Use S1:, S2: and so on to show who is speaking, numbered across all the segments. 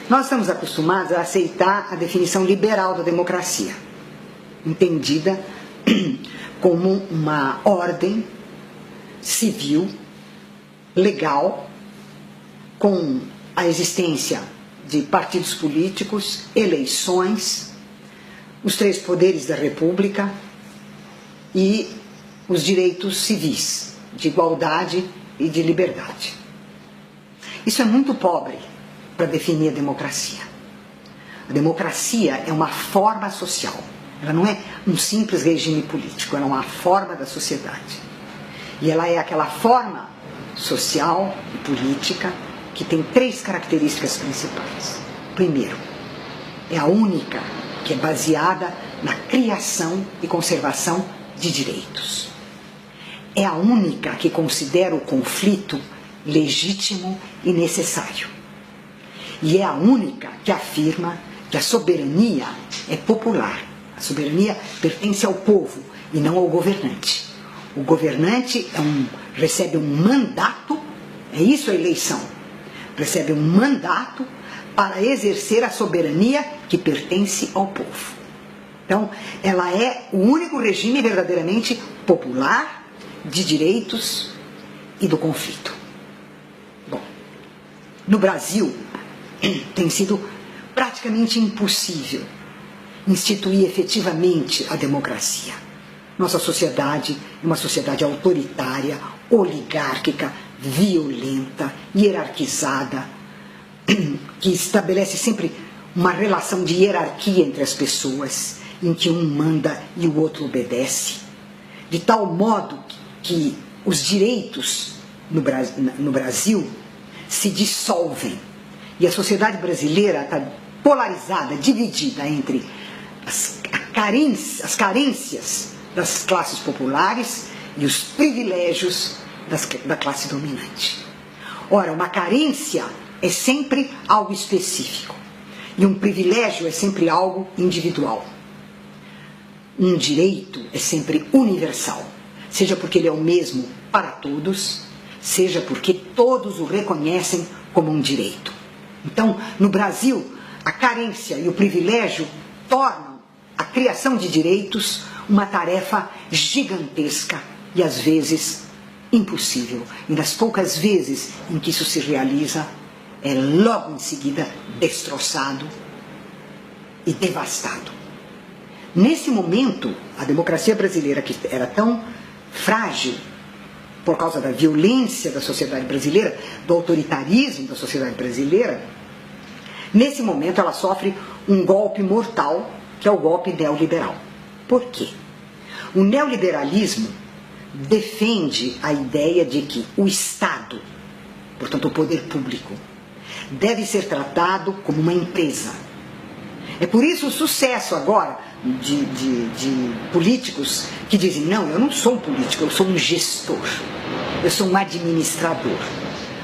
S1: Nós estamos acostumados a aceitar a definição liberal da democracia, entendida como uma ordem civil, legal, com a existência de partidos políticos, eleições, os três poderes da República e os direitos civis, de igualdade e de liberdade. Isso é muito pobre para definir a democracia. A democracia é uma forma social. Ela não é um simples regime político, ela é uma forma da sociedade. E ela é aquela forma social e política que tem três características principais. Primeiro, é a única que é baseada na criação e conservação de direitos. É a única que considera o conflito legítimo e necessário. E é a única que afirma que a soberania é popular. A soberania pertence ao povo e não ao governante. O governante recebe um mandato, é isso a eleição, recebe um mandato para exercer a soberania que pertence ao povo. Então, ela é o único regime verdadeiramente popular de direitos e do conflito. Bom, no Brasil, tem sido praticamente impossível instituir efetivamente a democracia. Nossa sociedade é uma sociedade autoritária, oligárquica, violenta, hierarquizada, que estabelece sempre uma relação de hierarquia entre as pessoas, em que um manda e o outro obedece, de tal modo que os direitos no Brasil se dissolvem. E a sociedade brasileira está polarizada, dividida entre as carências das classes populares e os privilégios da classe dominante. Ora, uma carência é sempre algo específico e um privilégio é sempre algo individual. Um direito é sempre universal, seja porque ele é o mesmo para todos, seja porque todos o reconhecem como um direito. Então, no Brasil, a carência e o privilégio tornam a criação de direitos uma tarefa gigantesca e, às vezes, impossível. E nas poucas vezes em que isso se realiza, é logo em seguida destroçado e devastado. Nesse momento, a democracia brasileira, que era tão frágil por causa da violência da sociedade brasileira, do autoritarismo da sociedade brasileira, nesse momento ela sofre um golpe mortal, que é o golpe neoliberal. Por quê? O neoliberalismo defende a ideia de que o Estado, portanto o poder público, deve ser tratado como uma empresa. É por isso o sucesso agora de políticos que dizem: não, eu não sou um político, eu sou um gestor, eu sou um administrador.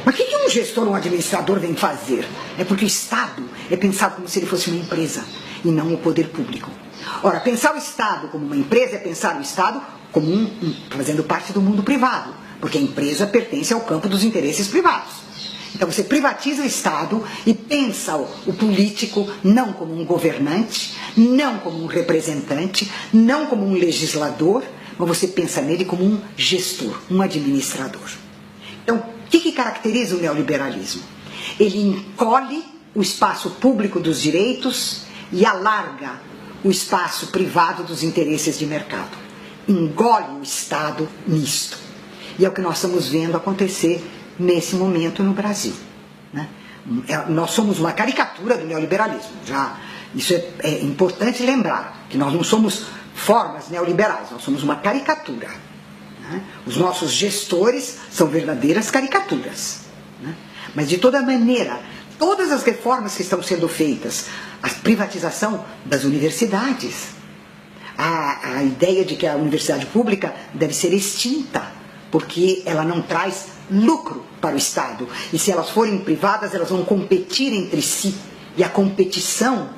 S1: Mas o que um gestor ou um administrador vem fazer? É porque o Estado é pensado como se ele fosse uma empresa e não o poder público. Ora, pensar o Estado como uma empresa é pensar o Estado como fazendo parte do mundo privado, porque a empresa pertence ao campo dos interesses privados. Então você privatiza o Estado e pensa o político não como um governante, não como um representante, não como um legislador, mas você pensa nele como um gestor, um administrador. Então, o que caracteriza o neoliberalismo? Ele encolhe o espaço público dos direitos e alarga o espaço privado dos interesses de mercado. Engole o Estado nisto. E é o que nós estamos vendo acontecer nesse momento no Brasil. Né? Nós somos uma caricatura do neoliberalismo. Isso é importante lembrar, que nós não somos formas neoliberais, nós somos uma caricatura. Né? Os nossos gestores são verdadeiras caricaturas. Né? Mas, de toda maneira, todas as reformas que estão sendo feitas, a privatização das universidades, a ideia de que a universidade pública deve ser extinta, porque ela não traz lucro para o Estado. E se elas forem privadas, elas vão competir entre si. E a competição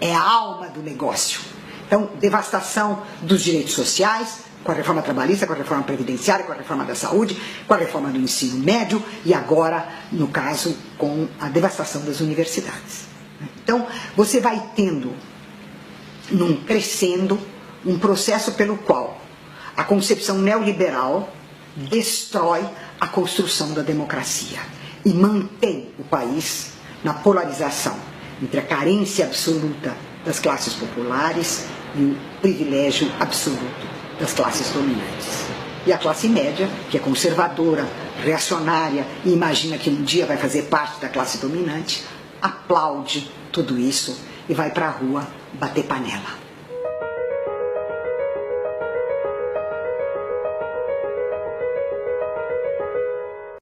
S1: é a alma do negócio. Então, devastação dos direitos sociais, com a reforma trabalhista, com a reforma previdenciária, com a reforma da saúde, com a reforma do ensino médio e agora, no caso, com a devastação das universidades. Então, você vai tendo, crescendo, um processo pelo qual a concepção neoliberal destrói a construção da democracia e mantém o país na polarização entre a carência absoluta das classes populares e o privilégio absoluto das classes dominantes. E a classe média, que é conservadora, reacionária e imagina que um dia vai fazer parte da classe dominante, aplaude tudo isso e vai para a rua bater panela.